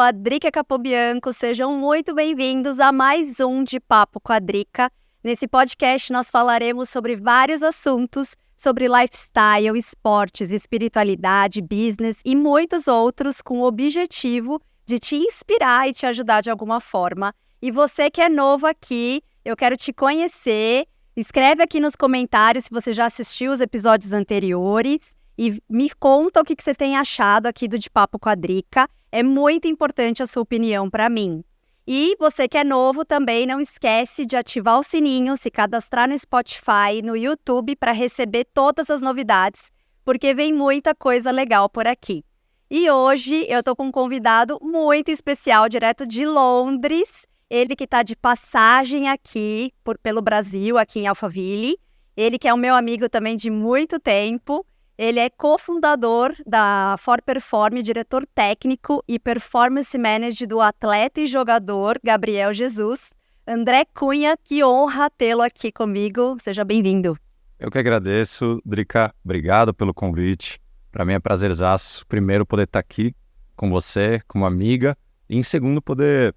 sou a Drica Capobianco, sejam muito bem-vindos a mais um De Papo com a Drica. Nesse podcast nós falaremos sobre vários assuntos, sobre lifestyle, esportes, espiritualidade, business e muitos outros com o objetivo de te inspirar e te ajudar de alguma forma. E você que é novo aqui, eu quero te conhecer. Escreve aqui nos comentários se você já assistiu os episódios anteriores e me conta o que você tem achado aqui do De Papo com a Drica. É muito importante a sua opinião para mim. E você que é novo também, não esquece de ativar o sininho, se cadastrar no Spotify, no YouTube para receber todas as novidades, porque vem muita coisa legal por aqui. E hoje eu tô com um convidado muito especial, direto de Londres. Ele que está de passagem aqui pelo Brasil, aqui em Alphaville. Ele que é o meu amigo também de muito tempo. Ele é cofundador da For Perform, diretor técnico e performance manager do atleta e jogador Gabriel Jesus. André Cunha, que honra tê-lo aqui comigo. Seja bem-vindo. Eu que agradeço, Drica. Obrigado pelo convite. Para mim é prazerzaço, primeiro, poder estar aqui com você, como amiga, e em segundo, poder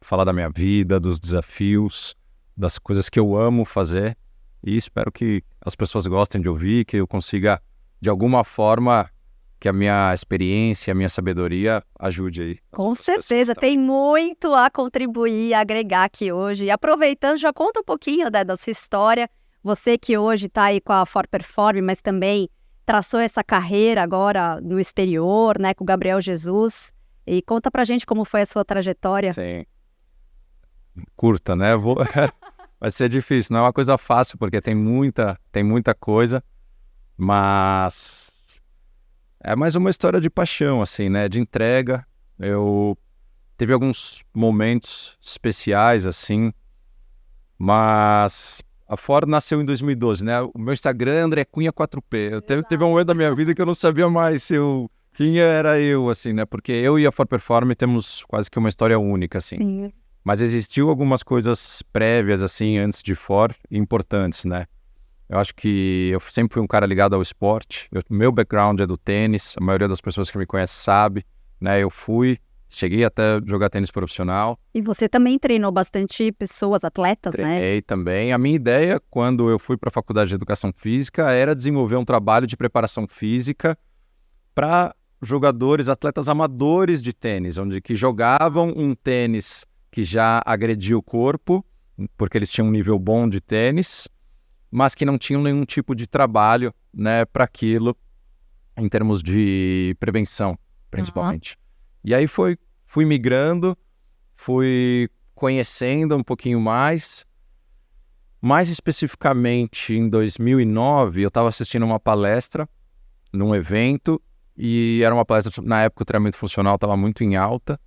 falar da minha vida, dos desafios, das coisas que eu amo fazer, e espero que as pessoas gostem de ouvir, que eu consiga, de alguma forma, que a minha experiência, a minha sabedoria ajude aí. Com certeza, tem muito a contribuir, a agregar aqui hoje. E aproveitando, já conta um pouquinho, né, da sua história. Você que hoje está aí com a For Perform, mas também traçou essa carreira agora no exterior, né, com o Gabriel Jesus. E conta pra gente como foi a sua trajetória. Sim. Curta, né? Vai ser difícil, não é uma coisa fácil, porque tem muita coisa, mas é mais uma história de paixão, assim, né? De entrega. Eu teve alguns momentos especiais, assim, mas a Ford nasceu em 2012, né? O meu Instagram é André Cunha 4P. Teve um momento da minha vida que eu não sabia mais quem era eu, assim, né? Porque eu e a For Perform temos quase que uma história única, assim. Sim. Mas existiu algumas coisas prévias, assim, antes de For, importantes, né? Eu acho que eu sempre fui um cara ligado ao esporte. Meu background é do tênis, a maioria das pessoas que me conhecem sabe, né? Cheguei até jogar tênis profissional. E você também treinou bastante pessoas, atletas, né? Treinei também. A minha ideia, quando eu fui para a faculdade de educação física, era desenvolver um trabalho de preparação física para jogadores, atletas amadores de tênis, onde que jogavam um tênis que já agredia o corpo, porque eles tinham um nível bom de tênis, mas que não tinham nenhum tipo de trabalho, né, para aquilo, em termos de prevenção, principalmente. E aí fui migrando, fui conhecendo um pouquinho mais especificamente em 2009, eu estava assistindo uma palestra num evento, e era uma palestra, na época o treinamento funcional estava muito em alta,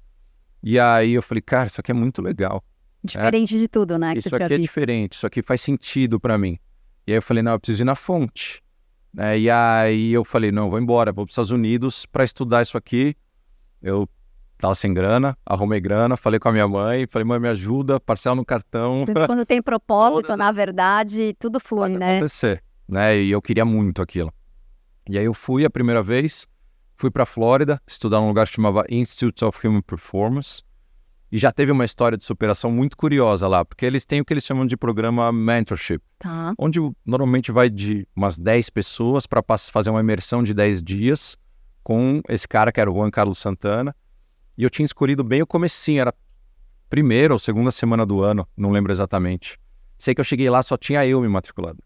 e aí eu falei, cara, isso aqui é muito legal. Diferente de tudo, né? Isso aqui é diferente, isso aqui faz sentido para mim. E aí eu falei, não, eu preciso ir na fonte. E aí eu falei, não, vou embora, vou para os Estados Unidos para estudar isso aqui. Eu estava sem grana, arrumei grana, falei com a minha mãe, falei, mãe, me ajuda, parcela no cartão. Sempre quando tem propósito, na verdade, tudo flui, pode né? acontecer, né? E eu queria muito aquilo. E aí eu fui a primeira vez, fui para a Flórida, estudar num lugar que chamava Institute of Human Performance, e já teve uma história de superação muito curiosa lá, porque eles têm o que eles chamam de programa mentorship, onde normalmente vai de umas 10 pessoas para fazer uma imersão de 10 dias com esse cara que era o Juan Carlos Santana, e eu tinha escolhido bem o comecinho, era primeira ou segunda semana do ano, não lembro exatamente. Sei que eu cheguei lá, só tinha eu me matriculado.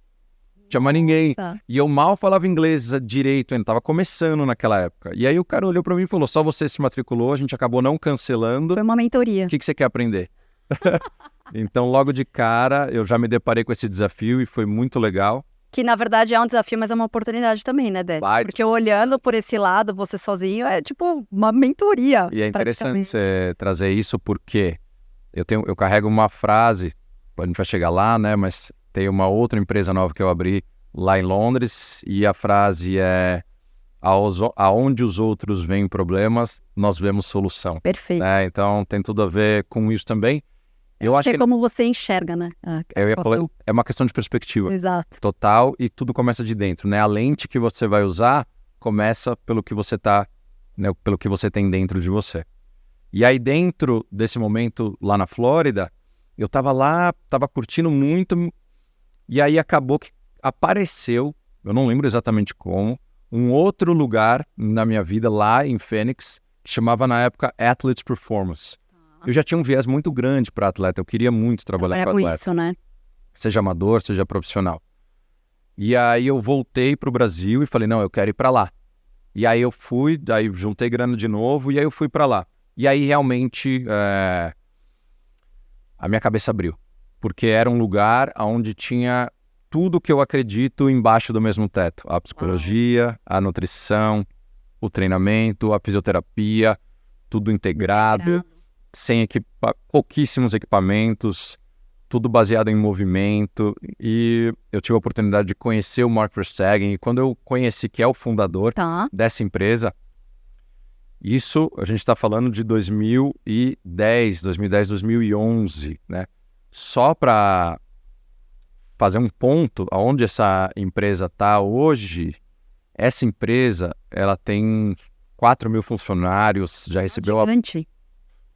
Não tinha mais ninguém. E eu mal falava inglês direito ainda, tava começando naquela época. E aí o cara olhou pra mim e falou, só você se matriculou, a gente acabou não cancelando. Foi uma mentoria. O que você quer aprender? Então, logo de cara, eu já me deparei com esse desafio e foi muito legal. Que, na verdade, é um desafio, mas é uma oportunidade também, né, Dé? Porque olhando por esse lado, você sozinho, é tipo uma mentoria. E é interessante você trazer isso porque eu carrego uma frase, a gente vai chegar lá, né, mas tem uma outra empresa nova que eu abri lá em Londres e a frase é aonde os outros veem problemas, nós vemos solução. Perfeito. Né? Então tem tudo a ver com isso também. Eu acho que é como você enxerga, né? É uma questão de perspectiva. Exato. Total, e tudo começa de dentro, né? A lente que você vai usar começa pelo que você tá, né, pelo que você tem dentro de você. E aí, dentro desse momento lá na Flórida, eu tava lá, tava curtindo muito, e aí acabou que apareceu, eu não lembro exatamente como, um outro lugar na minha vida lá em Phoenix, que chamava na época Athletes Performance. Eu já tinha um viés muito grande para atleta, eu queria muito trabalhar com atleta. Isso, né? Seja amador, seja profissional. E aí eu voltei pro Brasil e falei, não, eu quero ir para lá. E aí eu fui, daí juntei grana de novo e aí eu fui para lá. E aí realmente a minha cabeça abriu, porque era um lugar onde tinha tudo que eu acredito embaixo do mesmo teto. A psicologia, a nutrição, o treinamento, a fisioterapia, tudo integrado. Sem pouquíssimos equipamentos, tudo baseado em movimento, e eu tive a oportunidade de conhecer o Mark Verstegen, e quando eu conheci que é o fundador dessa empresa, isso a gente está falando de 2010, 2011, né? Só para fazer um ponto, aonde essa empresa está hoje, essa empresa ela tem 4 mil funcionários, já recebeu gigante.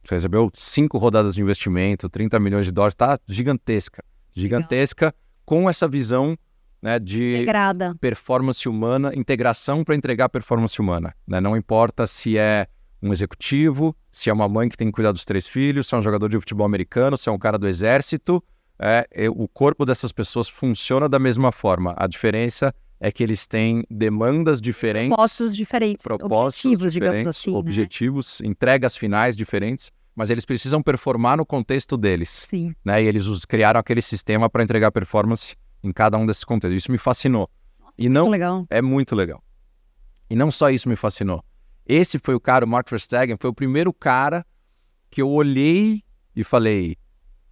Você recebeu 5 rodadas de investimento, 30 milhões de dólares, tá gigantesca. Gigantesca, com essa visão, né, de integrada, performance humana, integração para entregar performance humana. Né? Não importa se é um executivo, se é uma mãe que tem que cuidar dos 3 filhos, se é um jogador de futebol americano, se é um cara do exército, o corpo dessas pessoas funciona da mesma forma. A diferença é que eles têm demandas diferentes, propósitos diferentes, objetivos, digamos assim. Objetivos, né? Entregas finais diferentes, mas eles precisam performar no contexto deles. Sim. Né? E eles criaram aquele sistema para entregar performance em cada um desses contextos. Isso me fascinou. Nossa, e não, muito legal. É muito legal. E não só isso me fascinou. Esse foi o cara, o Mark Verstegen, foi o primeiro cara que eu olhei e falei,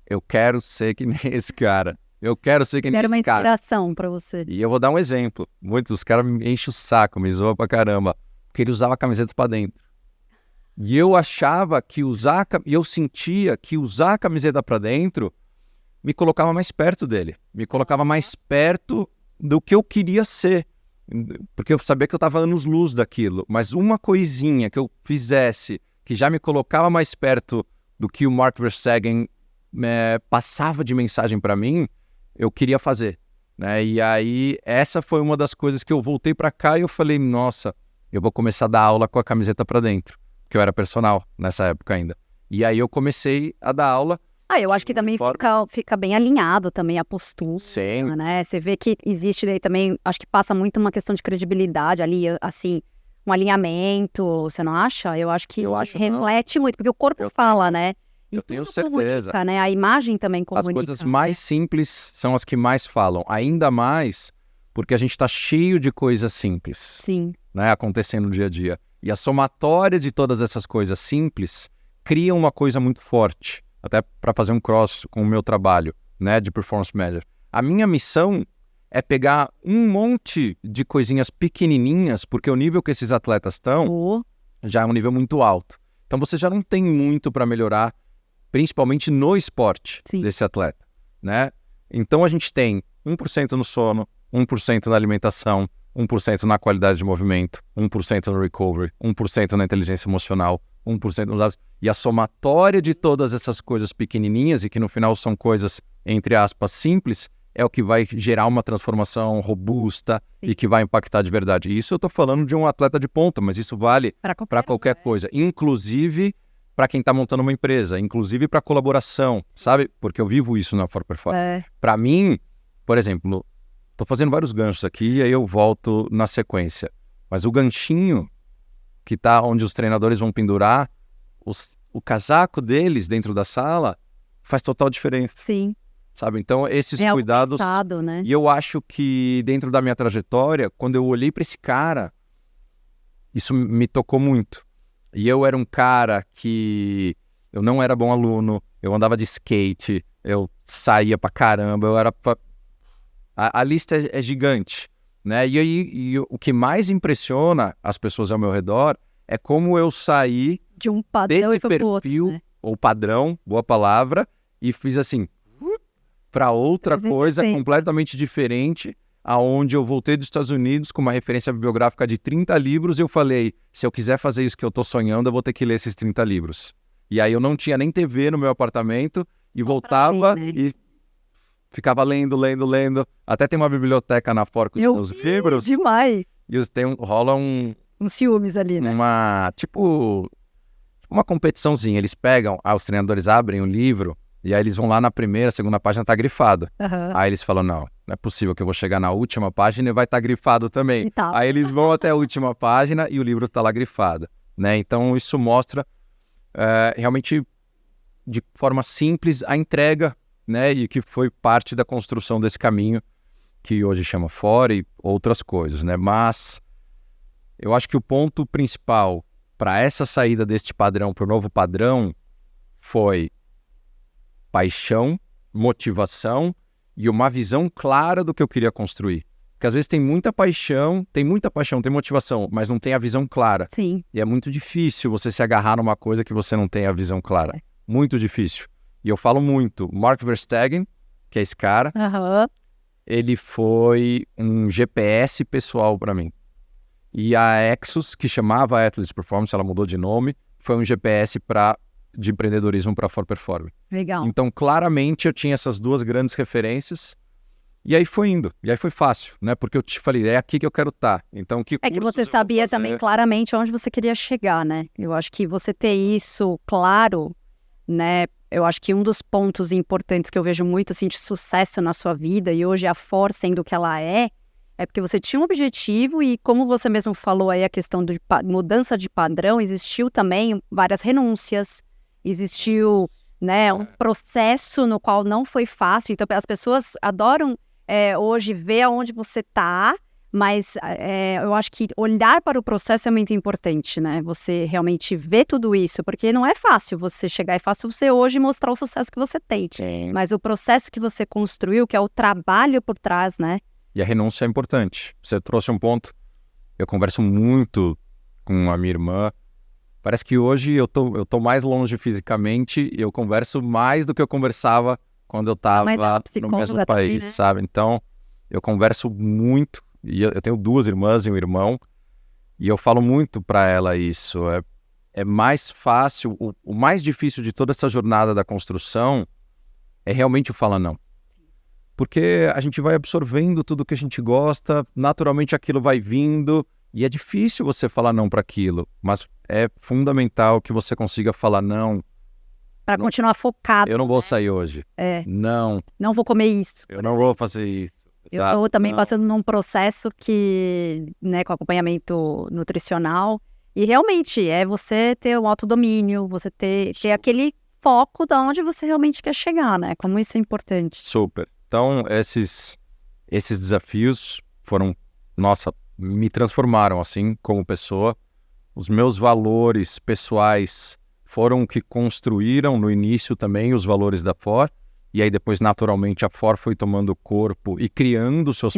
eu quero ser que nem esse cara. Eu quero ser que nem esse cara. Era uma inspiração para você. E eu vou dar um exemplo. Muitos caras me enchem o saco, me zoam pra caramba. Porque ele usava camisetas pra dentro. E eu achava que eu sentia que usar a camiseta pra dentro me colocava mais perto dele. Me colocava mais perto do que eu queria ser. Porque eu sabia que eu tava anos-luz daquilo. Mas uma coisinha que eu fizesse que já me colocava mais perto do que o Mark Verstegen passava de mensagem pra mim, eu queria fazer, né? E aí essa foi uma das coisas que eu voltei para cá e eu falei, nossa, eu vou começar a dar aula com a camiseta para dentro, porque eu era personal nessa época ainda. E aí eu comecei a dar aula. Eu acho que também fica bem alinhado também a postura, sim, né? Você vê que existe daí também, acho que passa muito uma questão de credibilidade ali, assim, um alinhamento, você não acha? Eu acho que reflete muito, porque o corpo fala, né? Eu tenho certeza. Comunica, né? A imagem também comunica. As coisas mais simples são as que mais falam. Ainda mais porque a gente está cheio de coisas simples. Sim. Né, acontecendo no dia a dia. E a somatória de todas essas coisas simples cria uma coisa muito forte. Até para fazer um cross com o meu trabalho, né, de Performance Manager. A minha missão é pegar um monte de coisinhas pequenininhas, porque o nível que esses atletas estão já é um nível muito alto. Então você já não tem muito para melhorar, principalmente no esporte desse atleta, né? Então a gente tem 1% no sono, 1% na alimentação, 1% na qualidade de movimento, 1% no recovery, 1% na inteligência emocional, 1% nos hábitos. E a somatória de todas essas coisas pequenininhas, e que no final são coisas, entre aspas, simples, é o que vai gerar uma transformação robusta e que vai impactar de verdade. E isso eu estou falando de um atleta de ponta, mas isso vale para qualquer coisa, inclusive para quem está montando uma empresa, inclusive para colaboração, sabe? Porque eu vivo isso na For Performance. Para mim, por exemplo, estou fazendo vários ganchos aqui e aí eu volto na sequência. Mas o ganchinho que está onde os treinadores vão pendurar, o casaco deles dentro da sala faz total diferença. Sim. Sabe? Então, esses cuidados... Pensado, né? E eu acho que dentro da minha trajetória, quando eu olhei para esse cara, isso me tocou muito. E eu era um cara que eu não era bom aluno, eu andava de skate, eu saía pra caramba, eu era... A lista é gigante, né? E aí o que mais impressiona as pessoas ao meu redor é como eu saí de um padrão desse perfil, outro, né? Ou padrão, boa palavra, e fiz assim, para outra coisa completamente diferente, aonde eu voltei dos Estados Unidos com uma referência bibliográfica de 30 livros e eu falei, se eu quiser fazer isso que eu tô sonhando, eu vou ter que ler esses 30 livros. E aí eu não tinha nem TV no meu apartamento e voltava ver, né? e ficava lendo. Até tem uma biblioteca na Ford com os livros. Demais. E rola Uns ciúmes ali, né? uma competiçãozinha. Eles pegam, os treinadores abrem o livro e aí eles vão lá na primeira, segunda página tá grifado. Aí eles falam, não é possível que eu vou chegar na última página e vai estar grifado também. Aí eles vão até a última página e o livro tá lá grifado, né? Então isso mostra realmente de forma simples a entrega, né? E que foi parte da construção desse caminho que hoje chama Fora e outras coisas, né? Mas eu acho que o ponto principal para essa saída deste padrão para o novo padrão foi paixão, motivação e uma visão clara do que eu queria construir. Porque às vezes tem muita paixão, tem motivação, mas não tem a visão clara. Sim. E é muito difícil você se agarrar numa coisa que você não tem a visão clara. Muito difícil. E eu falo muito, Mark Verstegen, que é esse cara, ele foi um GPS pessoal para mim. E a Exos, que chamava Atlas Performance, ela mudou de nome, foi um GPS de empreendedorismo para For Performance. Legal. Então, claramente, eu tinha essas duas grandes referências. E aí foi indo. E aí foi fácil, né? Porque eu te falei, é aqui que eu quero estar. Então, que você sabia também claramente onde você queria chegar, né? Eu acho que você ter isso claro, né? Eu acho que um dos pontos importantes que eu vejo muito, assim, de sucesso na sua vida, e hoje a For sendo o que ela é porque você tinha um objetivo e, como você mesmo falou aí, a questão de mudança de padrão, existiu também várias renúncias, existiu, né, um processo no qual não foi fácil. Então, as pessoas adoram hoje ver aonde você está, mas eu acho que olhar para o processo é muito importante, né? Você realmente ver tudo isso, porque não é fácil você chegar, é fácil você hoje mostrar o sucesso que você tem. Sim. Mas o processo que você construiu, que é o trabalho por trás, né? E a renúncia é importante. Você trouxe um ponto. Eu converso muito com a minha irmã. Parece que hoje eu tô mais longe fisicamente e eu converso mais do que eu conversava quando eu estava no mesmo país, também, né? sabe? Então, eu converso muito. E eu tenho 2 irmãs e um irmão. E eu falo muito para ela isso. É mais fácil, o mais difícil de toda essa jornada da construção é realmente o falar não. Porque a gente vai absorvendo tudo que a gente gosta, naturalmente aquilo vai vindo, e é difícil você falar não para aquilo, mas é fundamental que você consiga falar não. Para continuar focado. Eu não vou sair hoje. Não. Não vou comer isso. Eu não vou fazer isso. Eu estou também passando num processo que, né, com acompanhamento nutricional, e realmente é você ter um autodomínio, você ter aquele foco de onde você realmente quer chegar, né? Como isso é importante. Super. Então, esses desafios me transformaram, assim, como pessoa. Os meus valores pessoais foram que construíram no início também os valores da For, e aí depois, naturalmente, a For foi tomando corpo e criando seus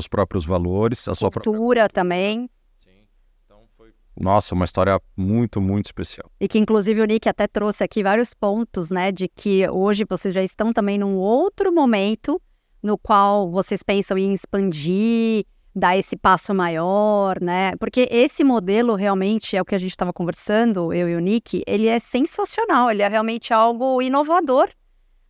próprios valores. A sua cultura também. Sim. Então foi, uma história muito, muito especial. E que, inclusive, o Nick até trouxe aqui vários pontos, né, de que hoje vocês já estão também num outro momento no qual vocês pensam em expandir, dar esse passo maior, né? Porque esse modelo realmente é o que a gente estava conversando, eu e o Nick, ele é sensacional, ele é realmente algo inovador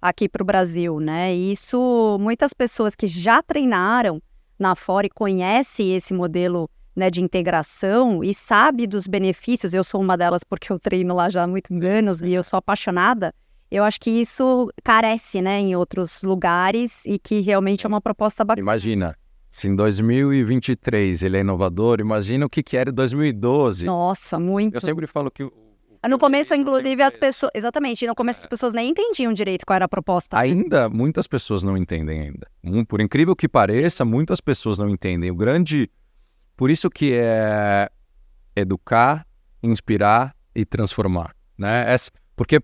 aqui para o Brasil, né? E isso, muitas pessoas que já treinaram na Fora e conhecem esse modelo, né, de integração e sabe dos benefícios, eu sou uma delas porque eu treino lá já há muitos anos e eu sou apaixonada, eu acho que isso carece, né, em outros lugares e que realmente é uma proposta bacana. Imagina, se em 2023 ele é inovador, imagina o que era em 2012. Nossa, muito. Eu sempre falo que... No começo, inclusive, as pessoas... Exatamente, no começo as pessoas nem entendiam direito qual era a proposta. Ainda, muitas pessoas não entendem ainda. Por incrível que pareça, muitas pessoas não entendem. Por isso que é educar, inspirar e transformar, né? Porque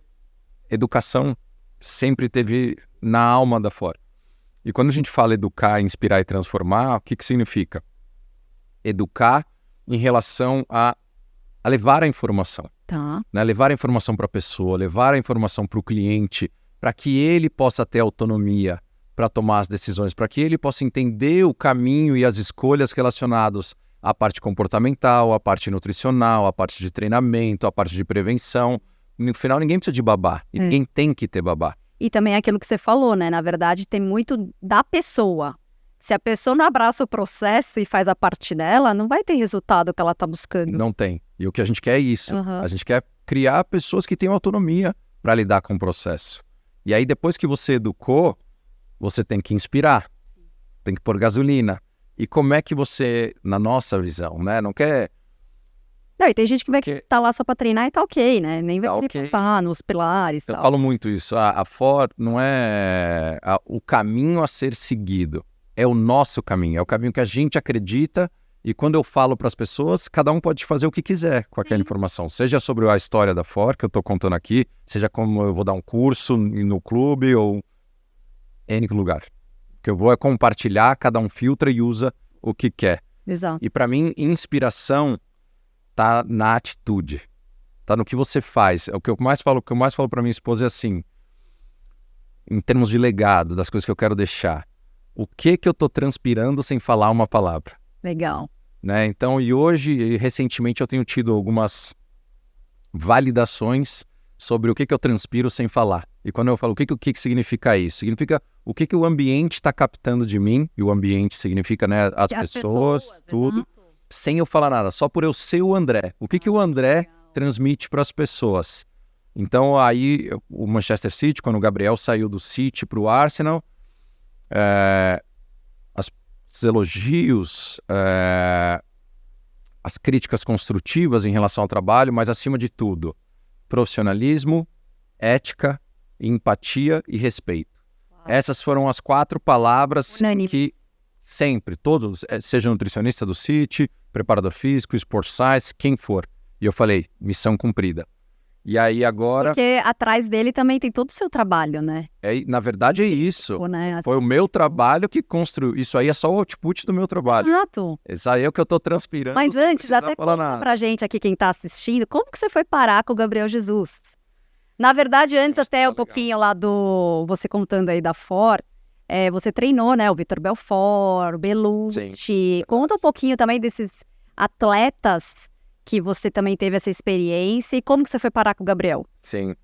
educação sempre teve na alma da Fora. E quando a gente fala educar, inspirar e transformar, o que significa? Educar em relação a levar a informação. Tá. Né? Levar a informação para a pessoa, levar a informação para o cliente, para que ele possa ter autonomia para tomar as decisões, para que ele possa entender o caminho e as escolhas relacionados à parte comportamental, à parte nutricional, à parte de treinamento, à parte de prevenção. no final ninguém precisa de babá. E ninguém tem que ter babá. E também aquilo que você falou, né? Na verdade, tem muito da pessoa. Se a pessoa não abraça o processo e faz a parte dela, não vai ter resultado que ela está buscando. Não tem. E o que a gente quer é isso. Uhum. A gente quer criar pessoas que tenham autonomia para lidar com o processo. E aí, depois que você educou, você tem que inspirar. Tem que pôr gasolina. E como é que você, na nossa visão, né? Não quer... Não, e tem gente que vai estar lá só para treinar e tá ok, né? Nem vai querer passar nos pilares e Eu tal. falo muito isso. A Ford não é o caminho a ser seguido. É o nosso caminho. É o caminho que a gente acredita. E quando eu falo para as pessoas, cada um pode fazer o que quiser com aquela informação. Seja sobre a história da Ford, que eu estou contando aqui, seja como eu vou dar um curso no clube ou em N lugar. O que eu vou é compartilhar, cada um filtra e usa o que quer. Exato. E para mim, inspiração tá na atitude. Tá no que você faz. O que eu mais falo para minha esposa é assim, em termos de legado, das coisas que eu quero deixar. O que eu estou transpirando sem falar uma palavra? Legal. Né? Então, e recentemente, eu tenho tido algumas validações sobre o que eu transpiro sem falar. E quando eu falo o que significa isso? Significa o que o ambiente está captando de mim, e o ambiente significa, né, as pessoas, tudo, exato. Sem eu falar nada, só por eu ser o André. O que o André transmite para as pessoas? Então, aí, o Manchester City, quando o Gabriel saiu do City para o Arsenal, os elogios, as críticas construtivas em relação ao trabalho, mas acima de tudo, profissionalismo, ética, empatia e respeito. Uau. Essas foram as 4 palavras que sempre, todos, seja nutricionista do City, preparador físico, Sports Science, quem for. E eu falei, missão cumprida. E aí agora... Porque atrás dele também tem todo o seu trabalho, né? Na verdade é isso. Foi o meu trabalho que construiu. Isso aí é só o output do meu trabalho. Exato. Isso aí é o que eu tô transpirando. Mas antes, até conta pra gente aqui, quem tá assistindo, como que você foi parar com o Gabriel Jesus? Na verdade, antes até um pouquinho lá você contando aí da Ford, você treinou, né? O Vitor Belfort, o Belucci. Sim. Conta um pouquinho também desses atletas que você também teve essa experiência e como que você foi parar com o Gabriel? Sim.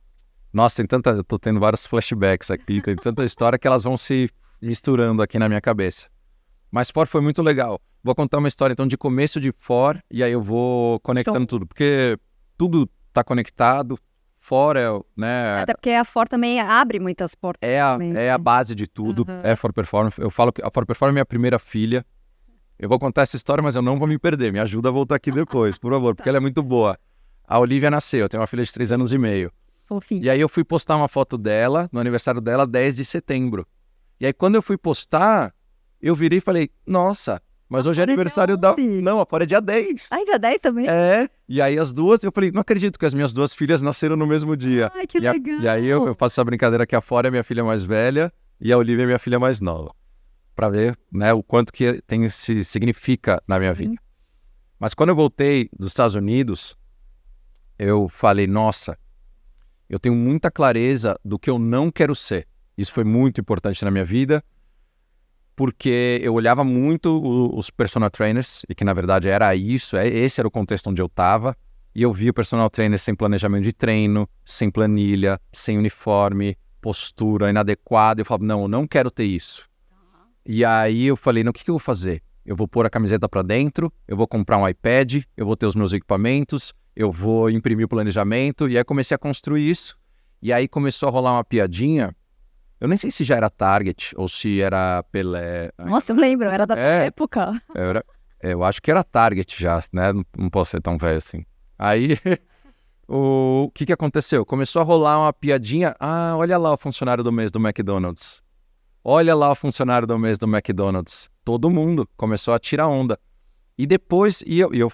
Nossa, eu tô tendo vários flashbacks aqui, tem tanta história que elas vão se misturando aqui na minha cabeça. Mas Ford foi muito legal. Vou contar uma história então de começo de Ford e aí eu vou conectando tudo, porque tudo tá conectado. Ford né? Até porque a Ford também abre muitas portas. É a base de tudo, é Ford Performance. Eu falo que a Ford Performance é minha primeira filha. Eu vou contar essa história, mas eu não vou me perder. Me ajuda a voltar aqui depois, por favor, porque ela é muito boa. A Olivia nasceu, eu tenho uma filha de 3 anos e meio. Fofinho. E aí eu fui postar uma foto dela, no aniversário dela, 10 de setembro. E aí quando eu fui postar, eu virei e falei, nossa, mas hoje é aniversário da... Não, a Fora é dia 10. Ah, dia 10 também? E aí as duas, eu falei, não acredito que as minhas 2 filhas nasceram no mesmo dia. Ai, que legal. E aí eu faço essa brincadeira que a Fora é minha filha mais velha e a Olivia é minha filha mais nova. Para ver, né, o quanto que significa na minha vida. Mas quando eu voltei dos Estados Unidos, eu falei, nossa, eu tenho muita clareza do que eu não quero ser. Isso foi muito importante na minha vida, porque eu olhava muito os personal trainers, e que na verdade era isso, esse era o contexto onde eu estava, e eu vi o personal trainer sem planejamento de treino, sem planilha, sem uniforme, postura inadequada. Eu falava, não, eu não quero ter isso. E aí eu falei, o que eu vou fazer? Eu vou pôr a camiseta para dentro, eu vou comprar um iPad, eu vou ter os meus equipamentos, eu vou imprimir o planejamento, e aí comecei a construir isso. E aí começou a rolar uma piadinha, eu nem sei se já era Target ou se era Pelé. Nossa, eu lembro, era da época. Eu acho que era Target já, né? Não posso ser tão velho assim. Aí, o que aconteceu? Começou a rolar uma piadinha, olha lá o funcionário do mês do McDonald's. Olha lá o funcionário do mês do McDonald's. Todo mundo começou a tirar onda. E depois, eu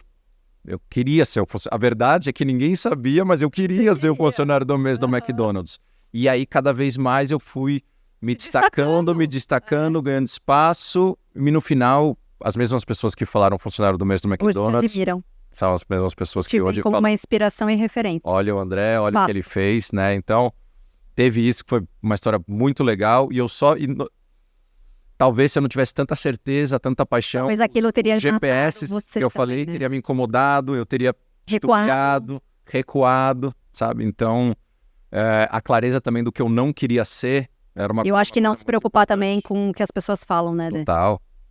queria ser o funcionário. A verdade é que ninguém sabia, mas eu queria ser o funcionário do mês do McDonald's. E aí, cada vez mais, eu fui me destacando, ganhando espaço. E no final, as mesmas pessoas que falaram funcionário do mês do McDonald's... Hoje te admiram. São as mesmas pessoas que hoje como falam. Uma inspiração e referência. Olha o André, olha o que ele fez, né? Então... Teve isso, que foi uma história muito legal, e talvez se eu não tivesse tanta certeza, tanta paixão, talvez aquilo teria GPS que eu falei, teria me incomodado, eu teria titubeado, recuado, sabe? Então, a clareza também do que eu não queria ser era uma Eu acho que não coisa se muito preocupar importante. também com o que as pessoas falam, né, Dê?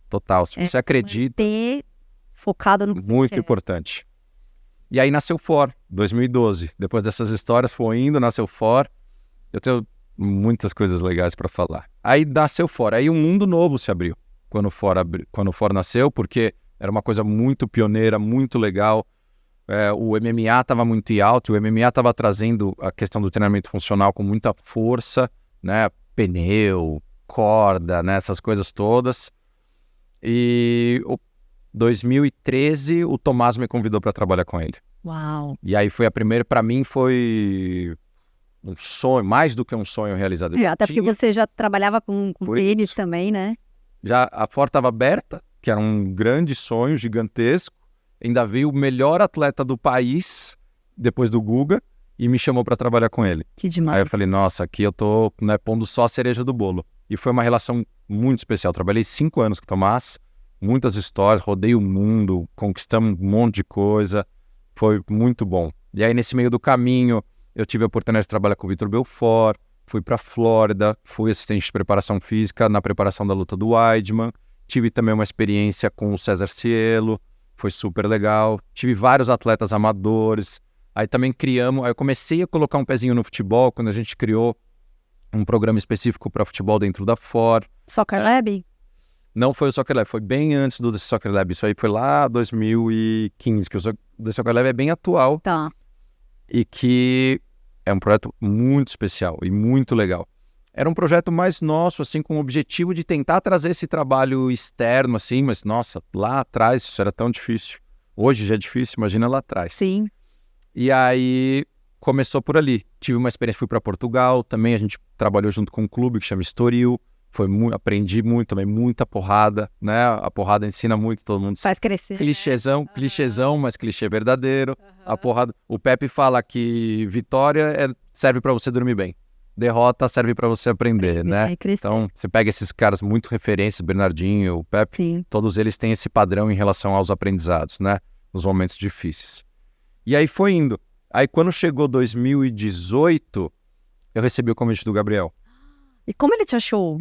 Total. Se você acredita, Ter focado no que você muito quer. importante. E aí nasceu For, 2012. Depois dessas histórias, foi indo, nasceu For. Eu tenho muitas coisas legais para falar. Aí nasceu For, aí um mundo novo se abriu quando o For nasceu, porque era uma coisa muito pioneira, muito legal. O MMA estava muito em alta, o MMA estava trazendo a questão do treinamento funcional com muita força, né? Pneu, corda, né? Essas coisas todas. E 2013, o Tomás me convidou para trabalhar com ele. Uau. E aí foi a primeira, para mim foi um sonho, mais do que um sonho realizado. Até porque você já trabalhava com Por tênis isso. também, né? Já a Ford estava aberta, que era um grande sonho, gigantesco. Ainda veio o melhor atleta do país, depois do Guga, e me chamou para trabalhar com ele. Que demais. Aí eu falei, nossa, aqui eu tô, né, pondo só a cereja do bolo. E foi uma relação muito especial. Trabalhei 5 anos com o Tomás, muitas histórias, rodei o mundo, conquistamos um monte de coisa. Foi muito bom. E aí, nesse meio do caminho, eu tive a oportunidade de trabalhar com o Vitor Belfort, fui para Flórida, fui assistente de preparação física na preparação da luta do Weidman, tive também uma experiência com o César Cielo, foi super legal, tive vários atletas amadores, aí também criamos, aí eu comecei a colocar um pezinho no futebol, quando a gente criou um programa específico para futebol dentro da Ford. Soccer Lab? Não foi o Soccer Lab, foi bem antes do Soccer Lab, isso aí foi lá 2015, que o Soccer Lab é bem atual. Tá. E que é um projeto muito especial e muito legal. Era um projeto mais nosso, assim, com o objetivo de tentar trazer esse trabalho externo, assim, mas, nossa, lá atrás isso era tão difícil. Hoje já é difícil, imagina lá atrás. Sim. E aí começou por ali. Tive uma experiência, fui para Portugal, também a gente trabalhou junto com um clube que chama Estoril. Aprendi muito também, muita porrada, né? A porrada ensina muito, todo mundo Faz crescer. clichêzão, mas clichê verdadeiro. A porrada. O Pepe fala que vitória serve para você dormir bem. Derrota serve para você aprender, né? Então, você pega esses caras muito referências, Bernardinho, o Pepe, Sim. todos eles têm esse padrão em relação aos aprendizados, né? Nos momentos difíceis. E aí foi indo. Aí quando chegou 2018, eu recebi o convite do Gabriel. E como ele te achou?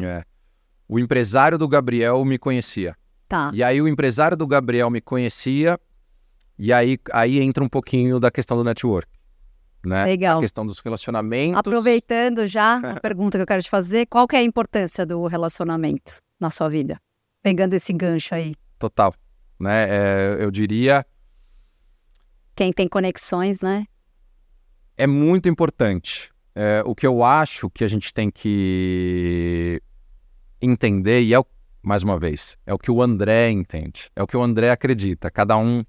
O empresário do Gabriel me conhecia. Tá. E aí o empresário do Gabriel me conhecia, e aí entra um pouquinho da questão do network, né? Legal. A questão dos relacionamentos. Aproveitando já a pergunta que eu quero te fazer, qual que é a importância do relacionamento na sua vida? Pegando esse gancho aí. Total, né? Eu diria... Quem tem conexões, né? É muito importante. O que eu acho que a gente tem que entender, e mais uma vez, é o que o André entende, é o que o André acredita. Cada um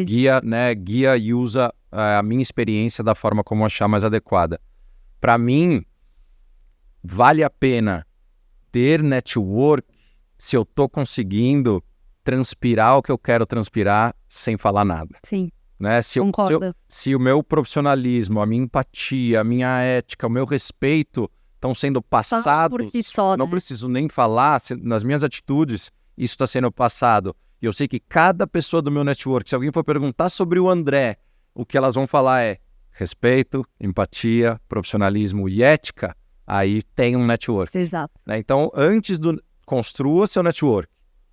guia e usa a minha experiência da forma como achar mais adequada. Para mim, vale a pena ter network se eu estou conseguindo transpirar o que eu quero transpirar sem falar nada. Sim. Né? Concordo. Se o meu profissionalismo, a minha empatia, a minha ética, o meu respeito estão sendo passados, por si só, não né? preciso nem falar, nas minhas atitudes isso está sendo passado. E eu sei que cada pessoa do meu network, se alguém for perguntar sobre o André, o que elas vão falar é respeito, empatia, profissionalismo e ética, aí tem um network. Exato. Né? Então, construa seu network,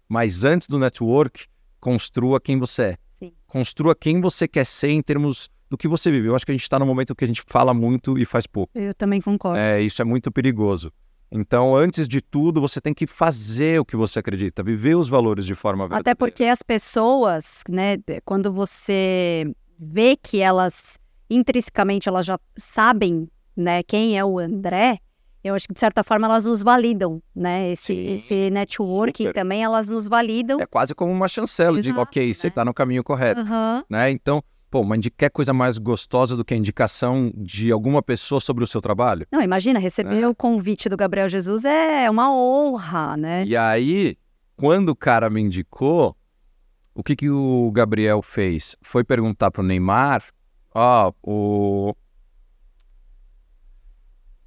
mas antes do network, construa quem você é. Sim. Construa quem você quer ser em termos do que você vive. Eu acho que a gente está num momento que a gente fala muito e faz pouco. Eu também concordo. Isso é muito perigoso. Então, antes de tudo, você tem que fazer o que você acredita, viver os valores de forma verdadeira. Até porque as pessoas, né, quando você vê que elas, intrinsecamente, elas já sabem, né, quem é o André, eu acho que, de certa forma, elas nos validam, né? Esse networking super. Também, elas nos validam. É quase como uma chancela. Exato, Digo, ok, você está no caminho correto. Uhum. Né? Então, mas quer coisa mais gostosa do que a indicação de alguma pessoa sobre o seu trabalho? Não, imagina, receber o convite do Gabriel Jesus é uma honra, né? E aí, quando o cara me indicou, o que o Gabriel fez? Foi perguntar pro Neymar,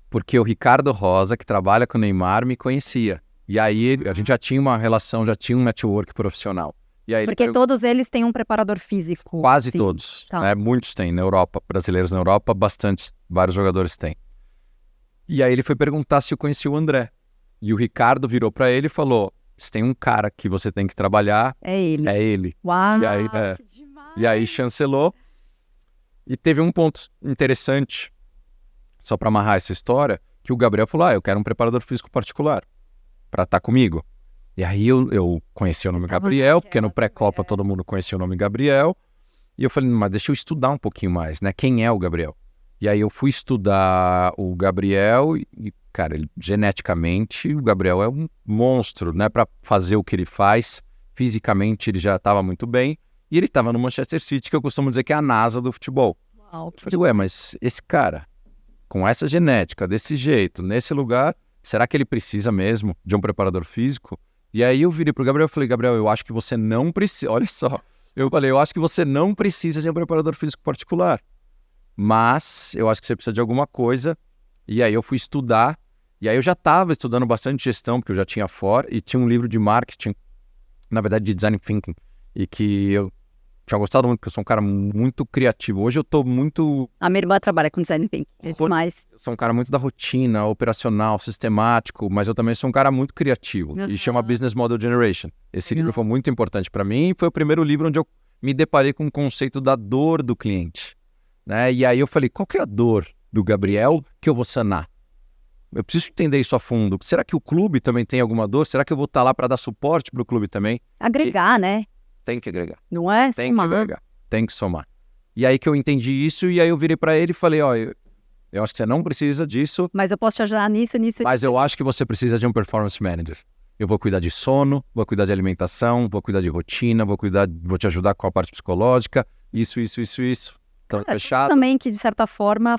porque o Ricardo Rosa, que trabalha com o Neymar, me conhecia. E aí a gente já tinha uma relação, já tinha um network profissional. E aí Porque todos eles têm um preparador físico. Quase sim. todos. Tá. Né? Muitos têm na Europa, brasileiros na Europa, bastante, vários jogadores têm. E aí ele foi perguntar se eu conhecia o André. E o Ricardo virou para ele e falou, se tem um cara que você tem que trabalhar, É ele. é ele. Uau, E aí, que demais. E aí chancelou. E teve um ponto interessante, só para amarrar essa história, que o Gabriel falou, eu quero um preparador físico particular para estar comigo. E aí eu conheci o nome Gabriel, porque no pré-copa todo mundo conhecia o nome Gabriel. E eu falei, mas deixa eu estudar um pouquinho mais, né? Quem é o Gabriel? E aí eu fui estudar o Gabriel e, cara, geneticamente o Gabriel é um monstro, né? Para fazer o que ele faz, fisicamente ele já estava muito bem. E ele estava no Manchester City, que eu costumo dizer que é a NASA do futebol. Uau, Eu falei, mas esse cara, com essa genética, desse jeito, nesse lugar, será que ele precisa mesmo de um preparador físico? E aí eu virei pro Gabriel e falei, Gabriel, eu acho que você não precisa, olha só, eu falei, eu acho que você não precisa de um preparador físico particular, mas eu acho que você precisa de alguma coisa. E aí eu fui estudar, e aí eu já estava estudando bastante gestão, porque eu já tinha fora, e tinha um livro de marketing, na verdade de design thinking, e que eu tinha gostado muito, porque eu sou um cara muito criativo. Hoje eu tô muito... A minha irmã trabalha com design thinking, é demais. Eu sou um cara muito da rotina, operacional, sistemático, mas eu também sou um cara muito criativo. E chama Business Model Generation. Esse livro foi muito importante para mim e foi o primeiro livro onde eu me deparei com o conceito da dor do cliente. Né? E aí eu falei, qual que é a dor do Gabriel que eu vou sanar? Eu preciso entender isso a fundo. Será que o clube também tem alguma dor? Será que eu vou estar lá para dar suporte para o clube também? Agregar, né? Tem que agregar. Não é? Tem que agregar. Tem que somar. E aí que eu entendi isso, e aí eu virei para ele e falei, eu acho que você não precisa disso. Mas eu posso te ajudar nisso. Mas eu acho que você precisa de um performance manager. Eu vou cuidar de sono, vou cuidar de alimentação, vou cuidar de rotina, vou te ajudar com a parte psicológica, isso. Então, fechado. Também que, de certa forma,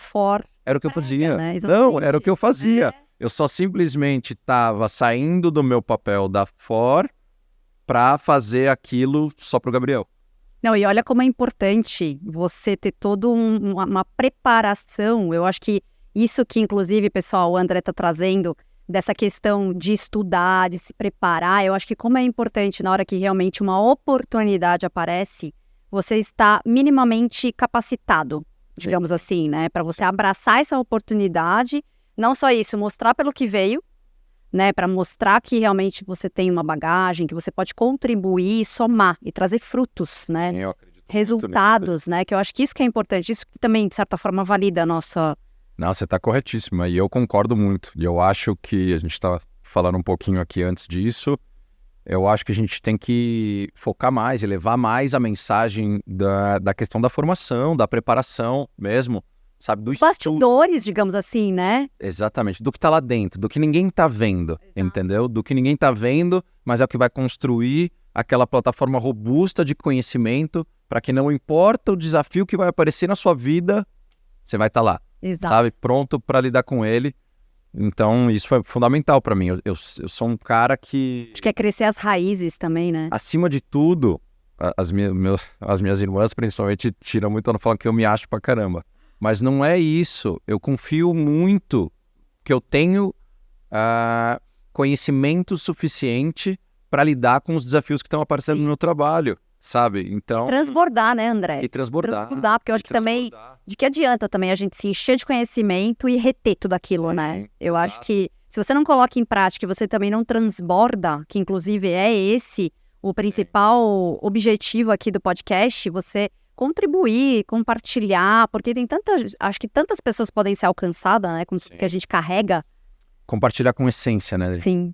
Era o que eu fazia. Né? Não, era o que eu fazia. Eu só simplesmente estava saindo do meu papel da FOR para fazer aquilo só pro Gabriel. Não, e olha como é importante você ter toda uma preparação. Eu acho que isso que, inclusive, pessoal, o André está trazendo, dessa questão de estudar, de se preparar, eu acho que como é importante na hora que realmente uma oportunidade aparece, você está minimamente capacitado, digamos assim, né? Para você abraçar essa oportunidade, não só isso, mostrar pelo que veio, né, para mostrar que realmente você tem uma bagagem, que você pode contribuir, somar e trazer frutos, né, eu acredito resultados, né, que eu acho que isso que é importante, isso que também, de certa forma, valida a nossa... Não, você está corretíssima, e eu concordo muito, e eu acho que, a gente estava falando um pouquinho aqui antes disso, eu acho que a gente tem que focar mais e levar mais a mensagem da questão da formação, da preparação mesmo, sabe? Do bastidores, digamos assim, né? Exatamente, do que tá lá dentro, do que ninguém tá vendo, entendeu? Do que ninguém tá vendo, mas é o que vai construir aquela plataforma robusta de conhecimento para que não importa o desafio que vai aparecer na sua vida, você vai estar lá, sabe? Pronto para lidar com ele. Então, isso foi fundamental para mim. Eu sou um cara que... Acho que é crescer as raízes também, né? Acima de tudo, as minhas irmãs, principalmente, tiram muito quando falam que eu me acho pra caramba. Mas não é isso. Eu confio muito que eu tenho conhecimento suficiente para lidar com os desafios que estão aparecendo no meu trabalho, sabe? Então... E transbordar, né, André? E transbordar. Porque eu acho que também... De que adianta também a gente se encher de conhecimento e reter tudo aquilo, né? Eu acho que se você não coloca em prática e você também não transborda, que inclusive é esse o principal objetivo aqui do podcast, você... contribuir, compartilhar, porque tem acho que tantas pessoas podem ser alcançadas, né, com que a gente carrega. Compartilhar com essência, né? Sim.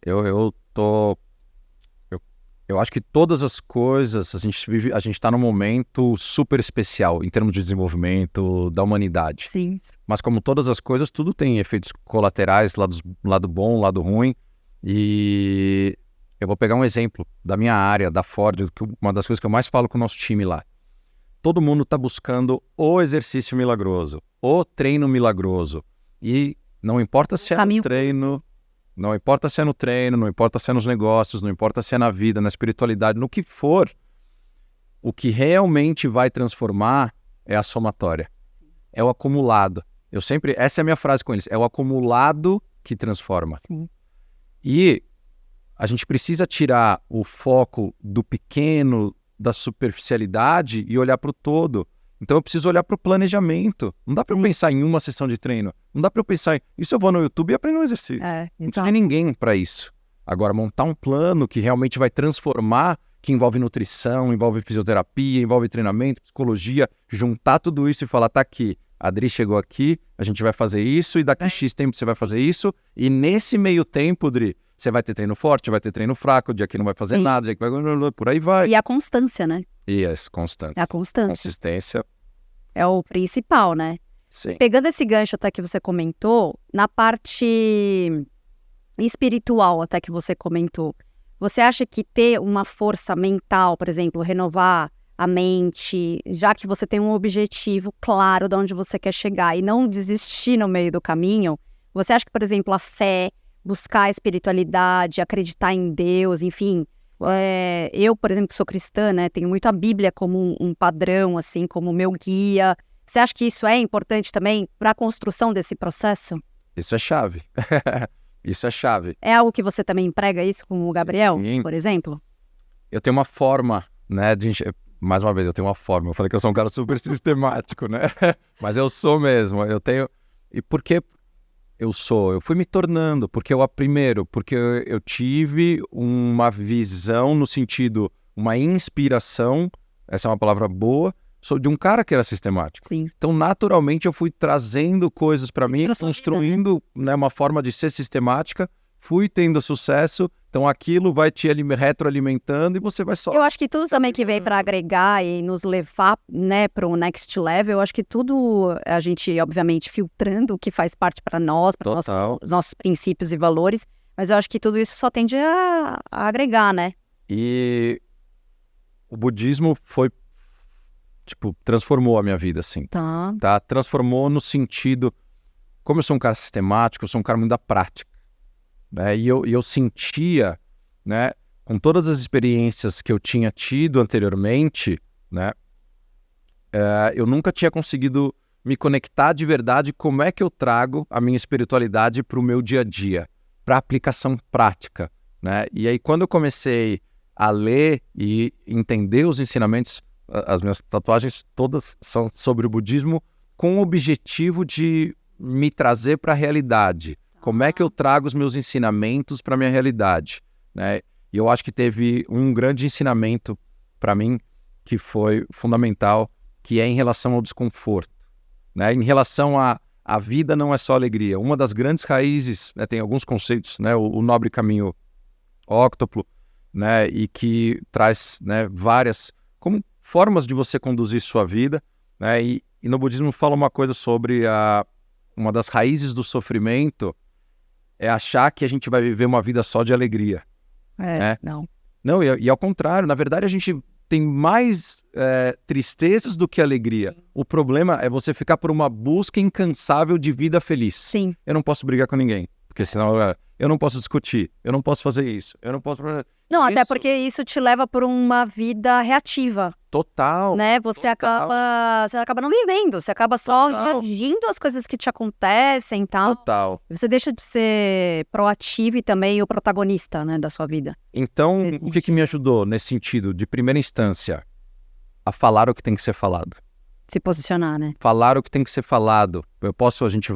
Eu acho que todas as coisas, a gente tá num momento super especial em termos de desenvolvimento da humanidade. Sim. Mas como todas as coisas, tudo tem efeitos colaterais, lado bom, lado ruim, e eu vou pegar um exemplo da minha área, da Ford, uma das coisas que eu mais falo com o nosso time lá. Todo mundo está buscando o exercício milagroso, o treino milagroso. E não importa se é no treino, não importa se é no treino, não importa se é nos negócios, não importa se é na vida, na espiritualidade, no que for, o que realmente vai transformar é a somatória. É o acumulado. Essa é a minha frase com eles, é o acumulado que transforma. Sim. E a gente precisa tirar o foco do pequeno, da superficialidade e olhar para o todo. Então eu preciso olhar para o planejamento. Não dá para eu pensar em uma sessão de treino. Não dá para eu pensar em... Isso eu vou no YouTube e aprendo um exercício. Não precisa de ninguém para isso. Agora, montar um plano que realmente vai transformar, que envolve nutrição, envolve fisioterapia, envolve treinamento, psicologia, juntar tudo isso e falar, tá aqui, a Adri chegou aqui, a gente vai fazer isso e daqui X tempo você vai fazer isso. E nesse meio tempo, Adri, você vai ter treino forte, vai ter treino fraco, o dia que não vai fazer nada, o dia que vai... Por aí vai. E a constância, né? Constância. A constância. Consistência. É o principal, né? Sim. Pegando esse gancho até que você comentou, na parte espiritual até que você comentou, você acha que ter uma força mental, por exemplo, renovar a mente, já que você tem um objetivo claro de onde você quer chegar e não desistir no meio do caminho, você acha que, por exemplo, a fé, buscar a espiritualidade, acreditar em Deus, enfim... eu, por exemplo, que sou cristã, né, tenho muito a Bíblia como um padrão, assim, como meu guia. Você acha que isso é importante também para a construção desse processo? Isso é chave. Isso é chave. É algo que você também emprega isso com o Gabriel, por exemplo? Eu tenho uma forma, né, mais uma vez, eu tenho uma forma. Eu falei que eu sou um cara super sistemático, né? Mas eu sou mesmo. Eu tenho... E por que eu fui me tornando, porque eu tive uma visão no sentido, uma inspiração, essa é uma palavra boa, de um cara que era sistemático. Sim. Então, naturalmente, eu fui trazendo coisas para mim, construindo vida, né, uma forma de ser sistemática, fui tendo sucesso, então aquilo vai te retroalimentando e você vai só... Eu acho que tudo também que veio para agregar e nos levar, né, para o next level, eu acho que tudo a gente, obviamente, filtrando o que faz parte para nós, para nossos princípios e valores, mas eu acho que tudo isso só tende a agregar, né? E o budismo transformou a minha vida, assim. Tá? Transformou no sentido, como eu sou um cara sistemático, eu sou um cara muito da prática. Né? E eu sentia, né, com todas as experiências que eu tinha tido anteriormente, né, eu nunca tinha conseguido me conectar de verdade como é que eu trago a minha espiritualidade para o meu dia a dia, para a aplicação prática. Né? E aí, quando eu comecei a ler e entender os ensinamentos, as minhas tatuagens todas são sobre o budismo, com o objetivo de me trazer para a realidade. Como é que eu trago os meus ensinamentos para a minha realidade? Né? E eu acho que teve um grande ensinamento para mim que foi fundamental, que é em relação ao desconforto. Né? Em relação a vida não é só alegria. Uma das grandes raízes, né, tem alguns conceitos, né, o nobre caminho óctuplo, né, e que traz, né, várias como formas de você conduzir sua vida. Né? E no budismo fala uma coisa sobre uma das raízes do sofrimento é achar que a gente vai viver uma vida só de alegria. Né? Não, e ao contrário, na verdade a gente tem mais tristezas do que alegria. O problema é você ficar por uma busca incansável de vida feliz. Sim. Eu não posso brigar com ninguém, porque senão eu não posso discutir, eu não posso fazer isso, eu não posso... Não, até porque isso te leva por uma vida reativa. Total. Né? Você acaba não vivendo, você acaba só reagindo às coisas que te acontecem e tal. Total. Você deixa de ser proativo e também o protagonista, né, da sua vida. Então, o que me ajudou nesse sentido, de primeira instância, a falar o que tem que ser falado. Se posicionar, né? Falar o que tem que ser falado. A gente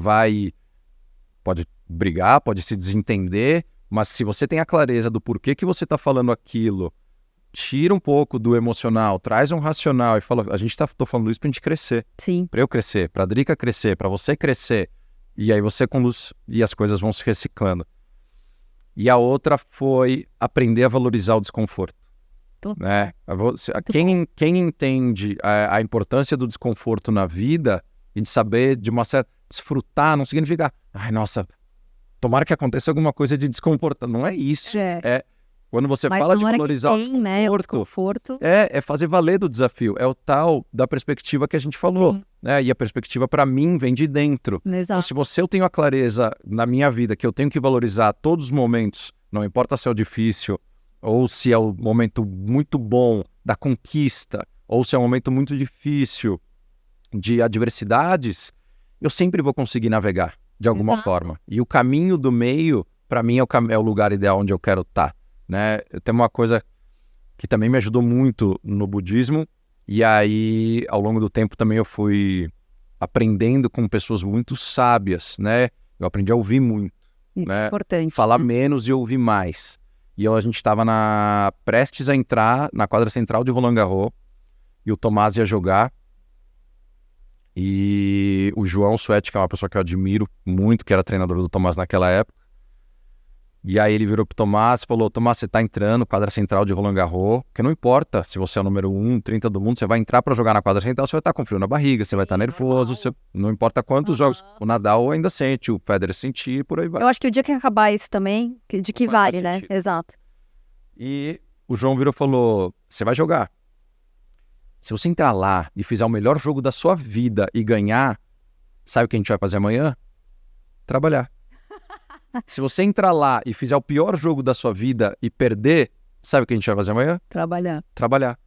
pode brigar, pode se desentender, mas se você tem a clareza do porquê que você está falando aquilo, tira um pouco do emocional, traz um racional e fala, tô falando isso pra gente crescer. Sim. Pra eu crescer, pra Drica crescer, pra você crescer. E aí você conduz e as coisas vão se reciclando. E a outra foi aprender a valorizar o desconforto. Né? Quem entende a importância do desconforto na vida e de saber de uma certa... Desfrutar não significa, ai, nossa, tomara que aconteça alguma coisa de desconforto. Não é isso. Quando você fala de valorizar o desconforto, é fazer valer do desafio. É o tal da perspectiva que a gente falou. Né? E a perspectiva, para mim, vem de dentro. Exato. Então, se eu tenho a clareza na minha vida que eu tenho que valorizar todos os momentos, não importa se é o difícil, ou se é o momento muito bom da conquista, ou se é um momento muito difícil de adversidades, eu sempre vou conseguir navegar de alguma forma. E o caminho do meio, para mim, é o lugar ideal onde eu quero estar. Né? Tem uma coisa que também me ajudou muito no budismo. E aí, ao longo do tempo, também eu fui aprendendo com pessoas muito sábias, né? Eu aprendi a ouvir muito, Isso né? é importante. Falar menos e ouvir mais. E a gente estava prestes a entrar na quadra central de Roland Garros, e o Tomás ia jogar. E o João Suete, que é uma pessoa que eu admiro muito, que era treinador do Tomás naquela época. E aí ele virou pro Tomás e falou: Tomás, você tá entrando, quadra central de Roland Garros, porque não importa se você é o número 1, 30 do mundo, você vai entrar para jogar na quadra central, você vai estar com frio na barriga, você vai estar nervoso, não importa quantos jogos. O Nadal ainda sente, o Federer sentir, por aí vai. Eu acho que o dia que acabar isso também, de que vale, né? Exato. E o João virou e falou: você vai jogar. Se você entrar lá e fizer o melhor jogo da sua vida e ganhar, sabe o que a gente vai fazer amanhã? Trabalhar. Se você entrar lá e fizer o pior jogo da sua vida e perder, sabe o que a gente vai fazer amanhã? Trabalhar.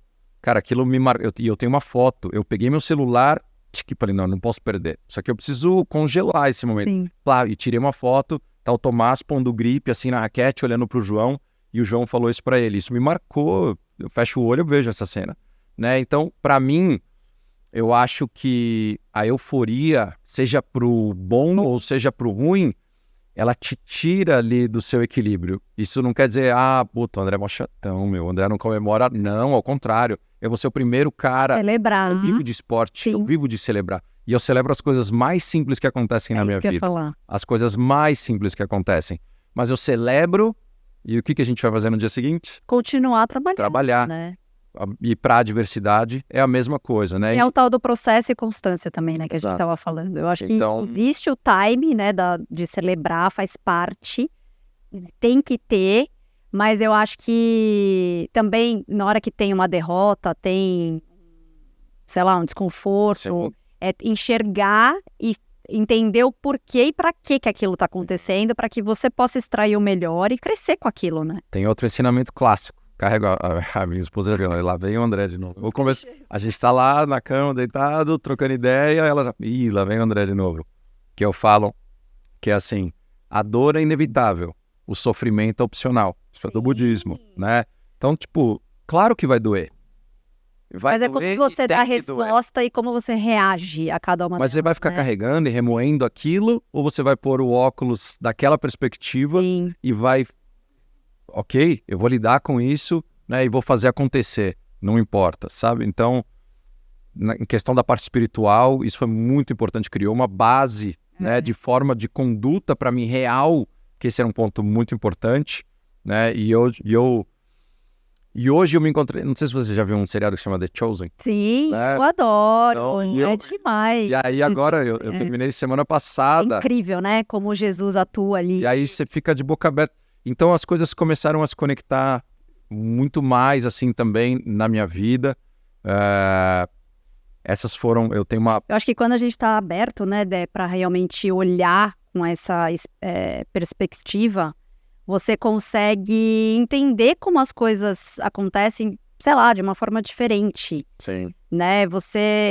Cara, aquilo me marcou. E eu tenho uma foto. Eu peguei meu celular e falei: não posso perder. Só que eu preciso congelar esse momento. Sim. Claro, e tirei uma foto. Tá o Tomás pondo o grip assim na raquete, olhando pro João. E o João falou isso pra ele. Isso me marcou. Eu fecho o olho e vejo essa cena. Né? Então, pra mim, eu acho que a euforia, seja pro bom ou seja pro ruim, ela te tira ali do seu equilíbrio. Isso não quer dizer, puta, o André é mó chatão, meu, o André não comemora. Não, ao contrário. Eu vou ser o primeiro cara. Celebrar. Eu vivo de esporte, Sim. eu vivo de celebrar. E eu celebro as coisas mais simples que acontecem na minha vida. Falar. As coisas mais simples que acontecem. Mas eu celebro, e o que a gente vai fazer no dia seguinte? Continuar trabalhando. Trabalhar. Né? E para a diversidade é a mesma coisa, né? E é o tal do processo e constância também, né, que a gente estava falando. Eu acho que existe o time, né, de celebrar, faz parte, tem que ter, mas eu acho que também, na hora que tem uma derrota, tem, sei lá, um desconforto, Sim. É enxergar e entender o porquê e para que aquilo está acontecendo, para que você possa extrair o melhor e crescer com aquilo, né? Tem outro ensinamento clássico. Carrega a minha esposa, lá vem o André de novo. A gente tá lá na cama, deitado, trocando ideia, ela já... lá vem o André de novo. Que eu falo que é assim, a dor é inevitável, o sofrimento é opcional. Isso é do budismo, né? Então, tipo, claro que vai doer. Mas é como você dá a resposta e como você reage a cada uma Mas delas, você vai ficar né? carregando e remoendo aquilo, ou você vai pôr o óculos daquela perspectiva Sim. e vai... Ok, eu vou lidar com isso, né, e vou fazer acontecer, não importa, sabe? Então, em questão da parte espiritual, isso foi muito importante, criou uma base, né, de forma de conduta para mim real, que esse era um ponto muito importante, né, e hoje eu me encontrei, não sei se você já viu um seriado que chama The Chosen. Sim, né? eu adoro, é demais. E aí agora, eu terminei semana passada. É incrível, né, como Jesus atua ali. E aí você fica de boca aberta. Então as coisas começaram a se conectar muito mais assim também na minha vida. Essas foram, eu tenho uma... Eu acho que quando a gente está aberto, né, para realmente olhar com essa perspectiva, você consegue entender como as coisas acontecem, sei lá, de uma forma diferente. Sim. Né,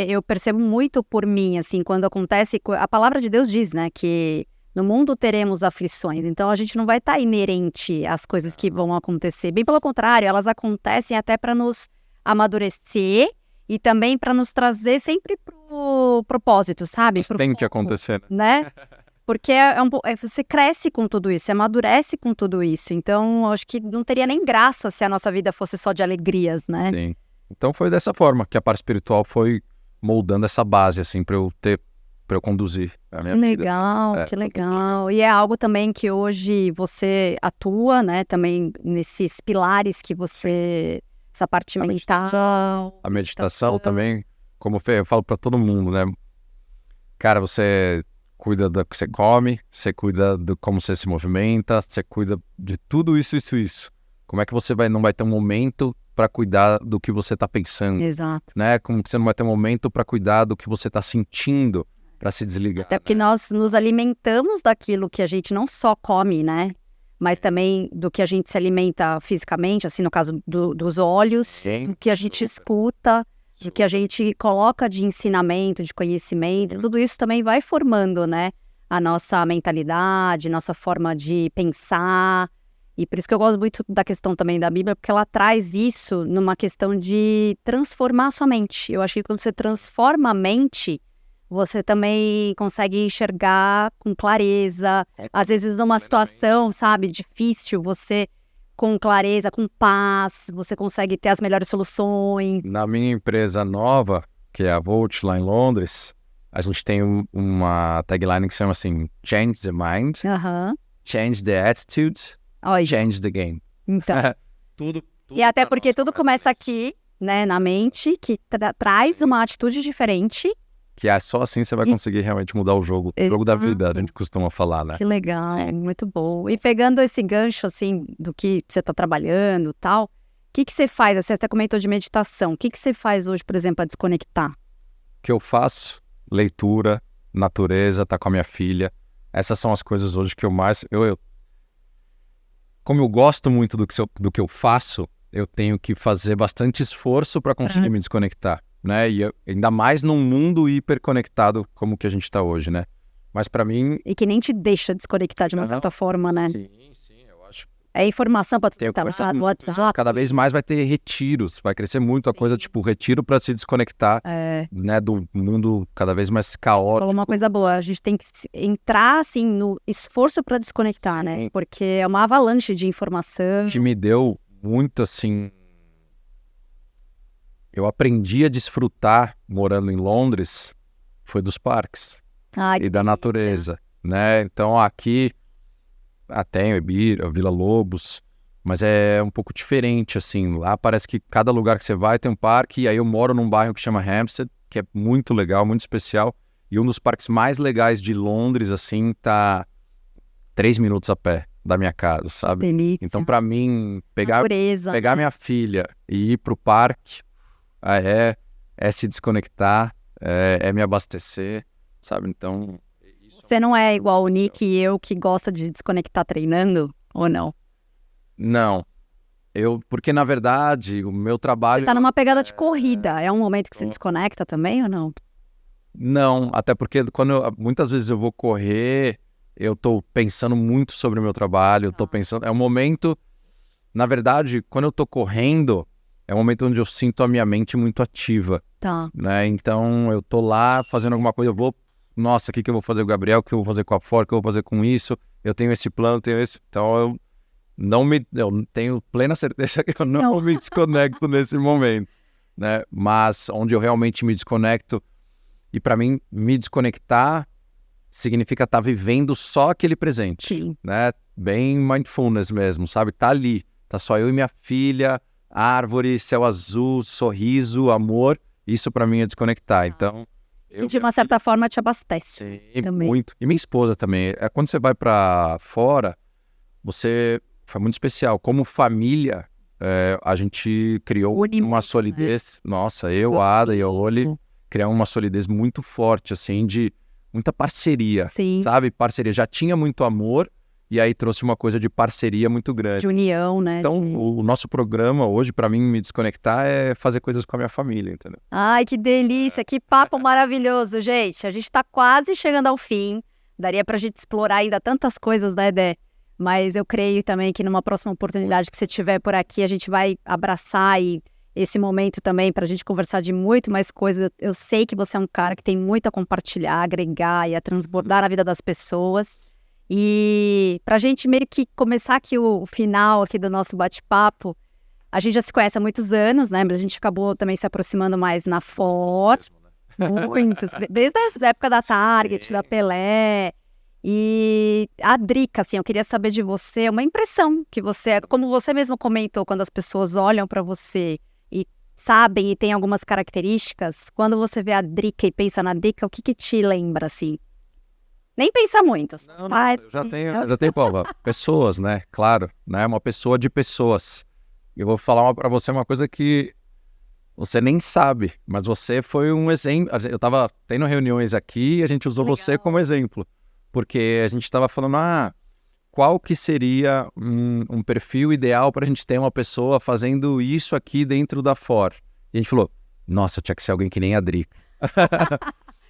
eu percebo muito por mim, assim, quando acontece, a palavra de Deus diz, né, que no mundo teremos aflições, então a gente não vai estar inerente às coisas que vão acontecer. Bem pelo contrário, elas acontecem até para nos amadurecer e também para nos trazer sempre pro propósito, sabe? Tem que acontecer, né? Porque você cresce com tudo isso, você amadurece com tudo isso. Então, eu acho que não teria nem graça se a nossa vida fosse só de alegrias, né? Sim. Então foi dessa forma que a parte espiritual foi moldando essa base, assim, para eu conduzir a minha vida. Que legal. E é algo também que hoje você atua, né? Também nesses pilares que você... Essa parte mental. A meditação também, como eu falo para todo mundo, né? Cara, você cuida do que você come, você cuida de como você se movimenta, você cuida de tudo isso. Como é que você não vai ter um momento para cuidar do que você está pensando? Exato. Né? Como que você não vai ter um momento para cuidar do que você está sentindo, para se desligar? Até porque nós nos alimentamos daquilo que a gente não só come, né? Mas também do que a gente se alimenta fisicamente, assim, no caso dos olhos, do que a gente escuta, do que a gente coloca de ensinamento, de conhecimento, tudo isso também vai formando, né, a nossa mentalidade, nossa forma de pensar. E por isso que eu gosto muito da questão também da Bíblia, porque ela traz isso numa questão de transformar a sua mente. Eu acho que quando você transforma a mente, você também consegue enxergar com clareza. Às vezes numa situação, sabe, difícil, você com clareza, com paz, você consegue ter as melhores soluções. Na minha empresa nova, que é a Volt lá em Londres, a gente tem uma tagline que se chama assim, Change the Mind, Aham. Change the Attitude, Olha, Change the Game. então. Tudo E até pra porque nós tudo começa começa nisso. aqui, né, na mente, que traz uma atitude diferente. Que é só assim você vai conseguir realmente mudar o jogo da vida, a Exato. gente costuma falar, né? Que legal, muito bom. E pegando esse gancho, assim, do que você está trabalhando e tal, o que você faz? Você até comentou de meditação. O que você faz hoje, por exemplo, para desconectar? O que eu faço? Leitura, natureza, tá com a minha filha. Essas são as coisas hoje que eu mais... Como eu gosto muito do que eu faço, eu tenho que fazer bastante esforço para conseguir me desconectar, né? E ainda mais num mundo hiperconectado como que a gente está hoje, né? Mas para mim... E que nem te deixa desconectar de uma certa forma, né? Sim, eu acho. É informação para Tenho tudo conversado lado, muito isso. WhatsApp. Cada vez mais vai ter retiros, vai crescer muito a coisa, tipo, retiro para se desconectar, né, do mundo cada vez mais caótico. Falou uma coisa boa, a gente tem que entrar, assim, no esforço para desconectar, né? Sim. Porque é uma avalanche de informação. Que me deu muito, assim... Eu aprendi a desfrutar, morando em Londres, foi dos parques Ai, que e da delícia. natureza, né? Então, aqui, tem o Ibira, Vila Lobos, mas é um pouco diferente, assim. Lá parece que cada lugar que você vai tem um parque, e aí eu moro num bairro que chama Hampstead, que é muito legal, muito especial, e um dos parques mais legais de Londres, assim, tá 3 minutos a pé da minha casa, sabe? Delícia. Então, pra mim, Natureza. pegar minha filha e ir pro parque, é se desconectar, é me abastecer, sabe? Então... Você não é igual o Nick e eu que gosta de desconectar treinando, ou não? Não. Porque, na verdade, o meu trabalho... Você tá numa pegada de corrida. É um momento que você desconecta também ou não? Não, até porque muitas vezes eu vou correr, eu tô pensando muito sobre o meu trabalho, eu tô pensando... É um momento... Na verdade, quando eu tô correndo, é um momento onde eu sinto a minha mente muito ativa, Tá. né? Então, eu tô lá fazendo alguma coisa, eu vou... Nossa, o que eu vou fazer com o Gabriel? O que eu vou fazer com a Ford? O que eu vou fazer com isso? Eu tenho esse plano, tenho esse... Então, eu tenho plena certeza que eu não me desconecto nesse momento, né? Mas onde eu realmente me desconecto, e para mim, me desconectar significa estar vivendo só aquele presente, Sim. né? Bem mindfulness mesmo, sabe? Tá ali, tá só eu e minha filha, árvore, céu azul, sorriso, amor, isso para mim é desconectar, então... E de uma certa forma te abastece. Sim, também. muito. E minha esposa também. Quando você vai para fora, foi muito especial. Como família, a gente criou Une uma muito, solidez. Nossa, eu, a Ada e a Oli, criamos uma solidez muito forte, assim, de muita parceria, Sim. sabe? Parceria. Já tinha muito amor, e aí trouxe uma coisa de parceria muito grande. De união, né? Então, o nosso programa hoje, para mim, me desconectar é fazer coisas com a minha família, entendeu? Ai, que delícia, que papo maravilhoso, gente. A gente tá quase chegando ao fim. Daria pra gente explorar ainda tantas coisas, né, Dé? Mas eu creio também que numa próxima oportunidade que você tiver por aqui, a gente vai abraçar esse momento também pra gente conversar de muito mais coisas. Eu sei que você é um cara que tem muito a compartilhar, agregar e a transbordar na vida das pessoas. E pra gente meio que começar aqui o final aqui do nosso bate-papo, a gente já se conhece há muitos anos, né? Mas a gente acabou também se aproximando mais na foto. Muitos, desde a época da Target, da Pelé. E a Drica, assim, eu queria saber de você uma impressão que você, como você mesmo comentou, quando as pessoas olham pra você e sabem e tem algumas características, quando você vê a Drica e pensa na Drica, o que te lembra, assim? Nem pensa muito. Não, eu já tenho prova. Pessoas, né? Claro, né? Uma pessoa de pessoas. Eu vou falar pra você uma coisa que você nem sabe, mas você foi um exemplo. Eu tava tendo reuniões aqui e a gente usou você como exemplo. Porque a gente tava falando, qual que seria um perfil ideal pra gente ter uma pessoa fazendo isso aqui dentro da Ford? E a gente falou, nossa, tinha que ser alguém que nem a Drica.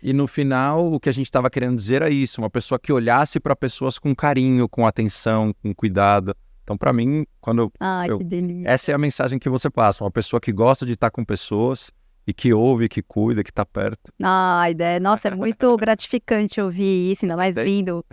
E no final, o que a gente estava querendo dizer é isso, uma pessoa que olhasse para pessoas com carinho, com atenção, com cuidado, Então, para mim, Que delícia. essa é a mensagem que você passa. Uma pessoa que gosta de estar com pessoas e que ouve, que cuida, que está perto. Ideia. Nossa, é muito gratificante ouvir isso, ainda mais vindo.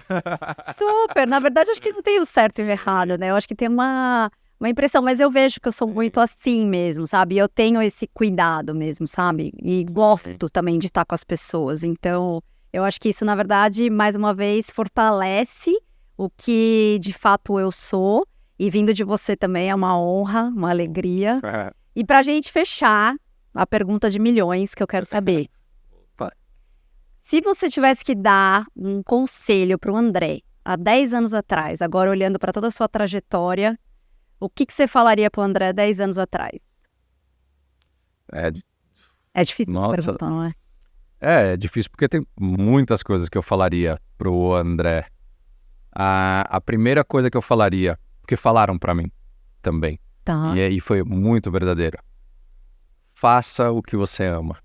Super! Na verdade, acho que não tem o certo e o errado, né? Eu acho que tem uma impressão, mas eu vejo que eu sou muito assim mesmo, sabe? Eu tenho esse cuidado mesmo, sabe? E gosto também de estar com as pessoas. Então, eu acho que isso, na verdade, mais uma vez, fortalece o que de fato eu sou. E vindo de você também é uma honra, uma alegria. E pra gente fechar, a pergunta de milhões que eu quero saber. Se você tivesse que dar um conselho pro André, há 10 anos atrás, agora olhando para toda a sua trajetória, o que você falaria pro André 10 anos atrás? É difícil essa pergunta, não é? É difícil porque tem muitas coisas que eu falaria pro André. A primeira coisa que eu falaria, porque falaram pra mim também, e foi muito verdadeiro. Faça o que você ama,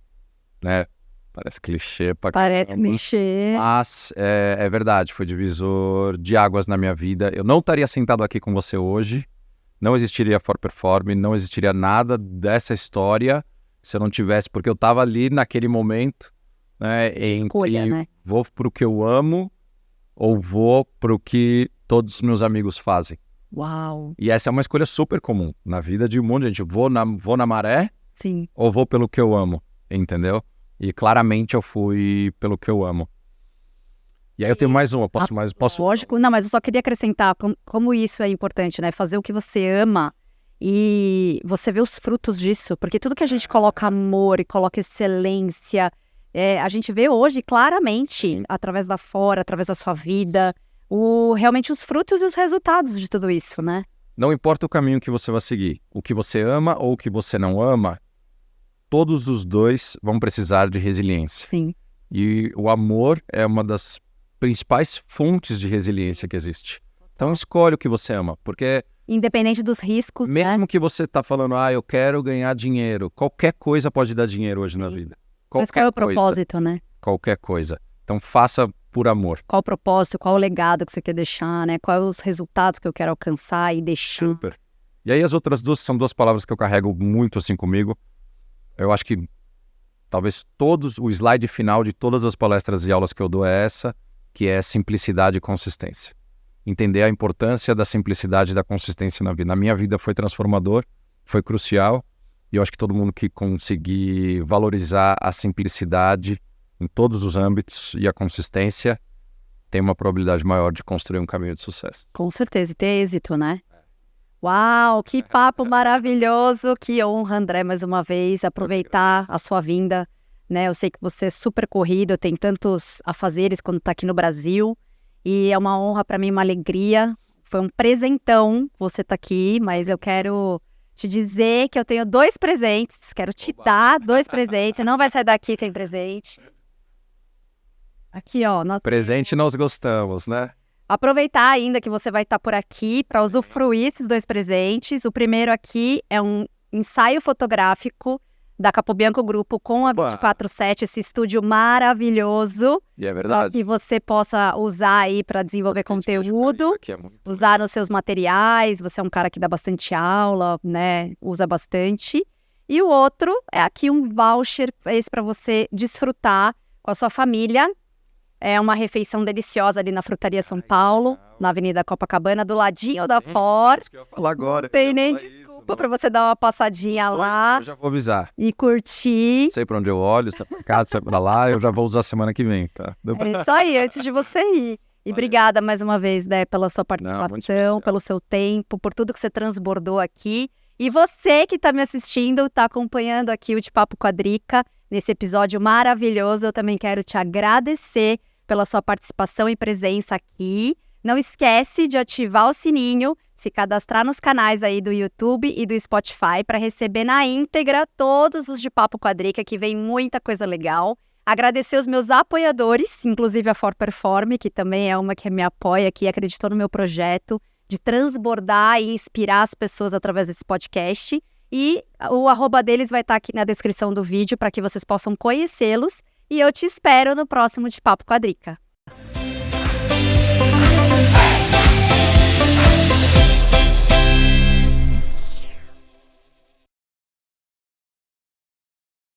né? Parece clichê pra Parece clichê. Mas é verdade, foi divisor de águas na minha vida. Eu não estaria sentado aqui com você hoje, não existiria a For Perform, não existiria nada dessa história se eu não tivesse, porque eu estava ali naquele momento, né? Escolha, né? Vou pro que eu amo ou vou pro que todos os meus amigos fazem. Uau! E essa é uma escolha super comum na vida de um monte de gente. Vou na maré. Sim. Ou vou pelo que eu amo, entendeu? E claramente eu fui pelo que eu amo. E aí eu tenho mais uma, posso? Lógico, não, mas eu só queria acrescentar como isso é importante, né? Fazer o que você ama e você vê os frutos disso, porque tudo que a gente coloca amor e coloca excelência, a gente vê hoje claramente, através da fora, através da sua vida, realmente os frutos e os resultados de tudo isso, né? Não importa o caminho que você vai seguir, o que você ama ou o que você não ama, todos os dois vão precisar de resiliência. Sim. E o amor é uma das principais fontes de resiliência que existe. Então escolhe o que você ama, porque... Independente dos riscos, mesmo né? que você tá falando, eu quero ganhar dinheiro, qualquer coisa pode dar dinheiro hoje na vida. Mas qual é o propósito, né? Qualquer coisa. Então faça por amor. Qual o propósito, qual o legado que você quer deixar, né? Quais os resultados que eu quero alcançar e deixar. Super. E aí as outras duas são duas palavras que eu carrego muito assim comigo. Eu acho que talvez o slide final de todas as palestras e aulas que eu dou é essa, que é simplicidade e consistência. Entender a importância da simplicidade e da consistência na vida. Na minha vida foi transformador, foi crucial, e eu acho que todo mundo que conseguir valorizar a simplicidade em todos os âmbitos e a consistência tem uma probabilidade maior de construir um caminho de sucesso. Com certeza, e ter êxito, né? Uau, que papo maravilhoso, que honra, André, mais uma vez, aproveitar a sua vinda, né? Eu sei que você é super corrido, tem tantos afazeres quando está aqui no Brasil, e é uma honra para mim, uma alegria, foi um presentão você estar aqui, mas eu quero te dizer que eu tenho 2 presentes, quero te dar 2 presentes, você não vai sair daqui sem presente. Aqui, ó. Presente nós gostamos, né? Aproveitar ainda que você vai estar por aqui para usufruir esses 2 presentes. O primeiro aqui é um ensaio fotográfico da Capobianco Grupo com a 24/7, esse estúdio maravilhoso. E é verdade. Que você possa usar aí para desenvolver conteúdo, usar nos seus materiais. Você é um cara que dá bastante aula, né? Usa bastante. E o outro é aqui um voucher para você desfrutar com a sua família. É uma refeição deliciosa ali na Frutaria São Paulo, na Avenida Copacabana, do ladinho da Ford. Isso que eu ia falar agora. Não tem nem desculpa para você dar uma passadinha lá. Eu já vou avisar. E curtir. Sei pra onde eu olho, se é pra cá, se é pra lá, eu já vou usar semana que vem, tá? É isso aí, antes de você ir. E obrigada mais uma vez, né, pela sua participação, pelo seu tempo, por tudo que você transbordou aqui. E você que está me assistindo, está acompanhando aqui o De Papo com a Drica, nesse episódio maravilhoso, eu também quero te agradecer pela sua participação e presença aqui. Não esquece de ativar o sininho, se cadastrar nos canais aí do YouTube e do Spotify para receber na íntegra todos os De Papo com a Drica, que vem muita coisa legal. Agradecer os meus apoiadores, inclusive a For Perform, que também é uma que me apoia aqui, acreditou no meu projeto de transbordar e inspirar as pessoas através desse podcast. E o @ deles vai estar aqui na descrição do vídeo para que vocês possam conhecê-los. E eu te espero no próximo De Papo com a Drica.